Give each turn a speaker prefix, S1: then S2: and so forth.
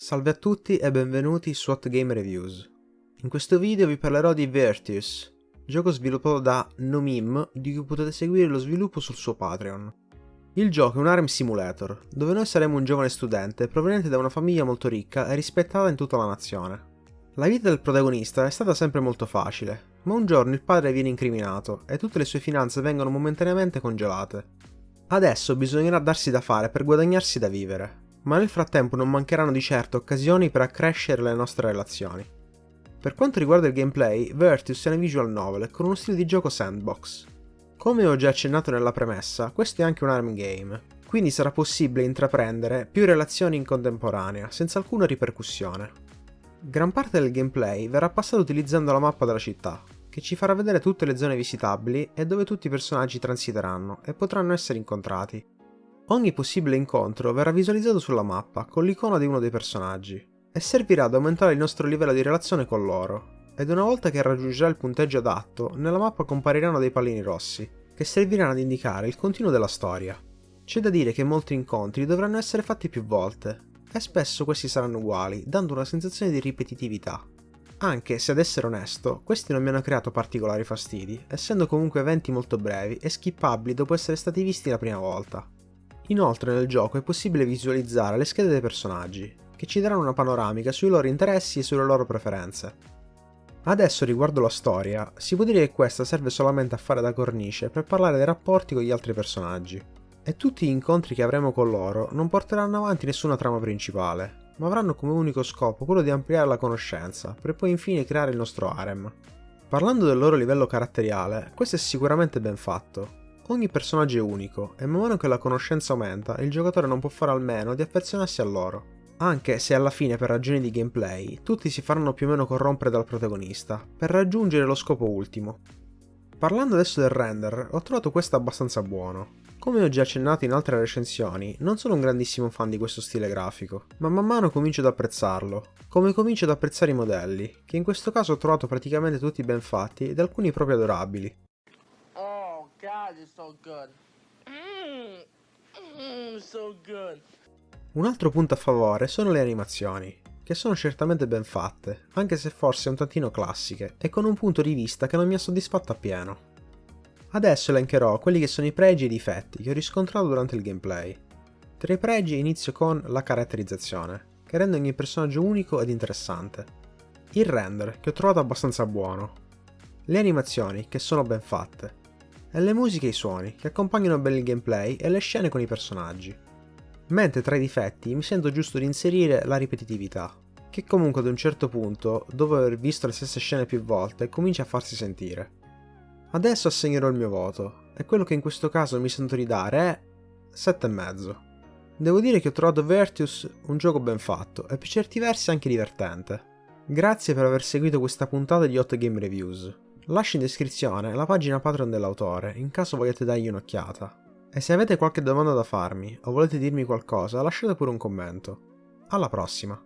S1: Salve a tutti e benvenuti su Hot Game Reviews. In questo video vi parlerò di Virtus, gioco sviluppato da Nomim, di cui potete seguire lo sviluppo sul suo Patreon. Il gioco è un harem simulator, dove noi saremo un giovane studente proveniente da una famiglia molto ricca e rispettata in tutta la nazione. La vita del protagonista è stata sempre molto facile, ma un giorno il padre viene incriminato e tutte le sue finanze vengono momentaneamente congelate. Adesso bisognerà darsi da fare per guadagnarsi da vivere, ma nel frattempo non mancheranno di certo occasioni per accrescere le nostre relazioni. Per quanto riguarda il gameplay, Virtus è una visual novel con uno stile di gioco sandbox. Come ho già accennato nella premessa, questo è anche un harem game, quindi sarà possibile intraprendere più relazioni in contemporanea, senza alcuna ripercussione. Gran parte del gameplay verrà passato utilizzando la mappa della città, che ci farà vedere tutte le zone visitabili e dove tutti i personaggi transiteranno e potranno essere incontrati. Ogni possibile incontro verrà visualizzato sulla mappa con l'icona di uno dei personaggi e servirà ad aumentare il nostro livello di relazione con loro, ed una volta che raggiungerà il punteggio adatto, nella mappa compariranno dei pallini rossi, che serviranno ad indicare il continuo della storia. C'è da dire che molti incontri dovranno essere fatti più volte, e spesso questi saranno uguali, dando una sensazione di ripetitività. Anche se ad essere onesto, questi non mi hanno creato particolari fastidi, essendo comunque eventi molto brevi e skippabili dopo essere stati visti la prima volta. Inoltre nel gioco è possibile visualizzare le schede dei personaggi, che ci daranno una panoramica sui loro interessi e sulle loro preferenze. Adesso riguardo la storia, si può dire che questa serve solamente a fare da cornice per parlare dei rapporti con gli altri personaggi, e tutti gli incontri che avremo con loro non porteranno avanti nessuna trama principale, ma avranno come unico scopo quello di ampliare la conoscenza, per poi infine creare il nostro harem. Parlando del loro livello caratteriale, questo è sicuramente ben fatto. Ogni personaggio è unico, e man mano che la conoscenza aumenta, il giocatore non può fare a meno di affezionarsi a loro. Anche se alla fine per ragioni di gameplay, tutti si faranno più o meno corrompere dal protagonista, per raggiungere lo scopo ultimo. Parlando adesso del render, ho trovato questo abbastanza buono. Come ho già accennato in altre recensioni, non sono un grandissimo fan di questo stile grafico, ma man mano comincio ad apprezzarlo, come comincio ad apprezzare i modelli, che in questo caso ho trovato praticamente tutti ben fatti ed alcuni proprio adorabili.
S2: Oh God, it's so good. So good.
S1: Un altro punto a favore sono le animazioni, che sono certamente ben fatte, anche se forse un tantino classiche, e con un punto di vista che non mi ha soddisfatto appieno. Adesso elencherò quelli che sono i pregi e i difetti che ho riscontrato durante il gameplay. Tra i pregi inizio con la caratterizzazione, che rende ogni personaggio unico ed interessante. Il render, che ho trovato abbastanza buono. Le animazioni, che sono ben fatte. E le musiche e i suoni, che accompagnano bene il gameplay e le scene con i personaggi. Mentre tra i difetti mi sento giusto di inserire la ripetitività, che comunque ad un certo punto, dopo aver visto le stesse scene più volte, comincia a farsi sentire. Adesso assegnerò il mio voto, e quello che in questo caso mi sento di dare è 7,5. Devo dire che ho trovato Virtus un gioco ben fatto e per certi versi anche divertente. Grazie per aver seguito questa puntata di Hot Game Reviews. Lascio in descrizione la pagina Patreon dell'autore in caso vogliate dargli un'occhiata. E se avete qualche domanda da farmi o volete dirmi qualcosa lasciate pure un commento. Alla prossima!